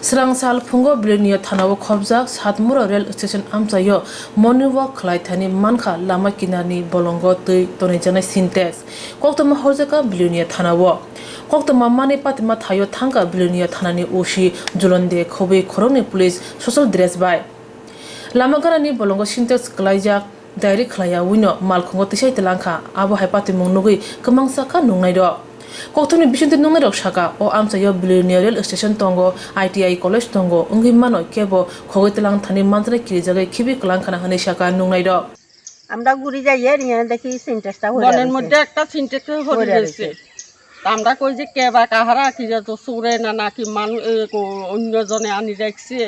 Srangsal Pungo Blinia Tanawa Kobza, Satmura Rail Station Amsayo, Moniwa Klaitani Manka, Lama Kinani, Bolongo Twi, Tonijana Syntax, Koktama Horzaka, Blinia Tanawa. Koktama Mani Patima Tayo Tanka, Blinia Tanani Ushi, Julonde, Kobe, Koroni Police, Social Dress by Lamagarani, Bolongo Syntax, kwlaijak, Diary Khaiyawi, malkhungo Tisai Telanka, Abo Hypatimung Nugi, Kamangsaka Nungaido. Koktoni Bishunti Nungarok Shaka, or Amsayo Billionaire Station Tongo, ITI College Tongo, Ungimano, Kebo, Kogetilang Tani Mantra Kizaka, Kibi Klankana Hanishaka Nungaido. আমরা ঘুরে যাই এর দেখি সিনটেক্সটা হয়ে বনের মধ্যে একটা syntax হয়ে গেছে আমরা কই যে কেবা কাহারা কি যত সুরে না নাকি মানুষ অন্যজনে আনি রাখছে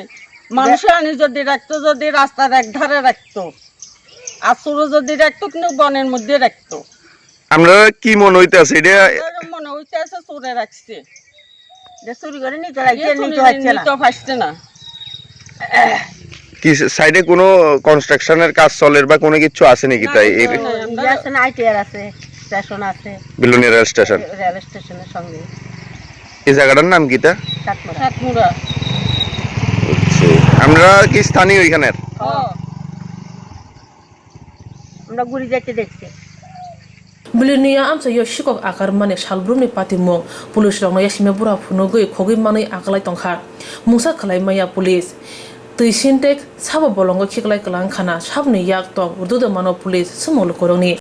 মানুষ আনি যদি রাখতো যদি রাস্তার এক ধারে রাখতো আর সুরে যদি রাখতো কিন্তু বনের মধ্যে রাখতো আমরা কি মনে হইতাছে এটা মনে হইতাছে সুরে রাখছে যে চুরি করে নিতে রাখছে নিতে হচ্ছে না তো ফাসছে না কি সাইডে কোনো কনস্ট্রাকশনের কাজ চলের বা কোনো কিছু আছে নাকি তাই এই আছে না আইটিআর আছে স্টেশন আছে বিলুনিয়া রেল স্টেশন স্টেশনের সঙ্গে এই জায়গাটার নাম কি তা সাতমুরা আমরা কি স্থানীয় এখানের আমরা ঘুরে যাইতে দেখছি Bilinia Amsayo Shikok Akar Mane Shalbruni Patimong, Police Rong Yashimebura Funogui, Kogi Mani Akalai Tonka, Musa Kalai Maya Police. Tisai Bolongo Kiklai Kalankana, Shabni Yak Tong, Urdu Mano Police, Sumol Koroni.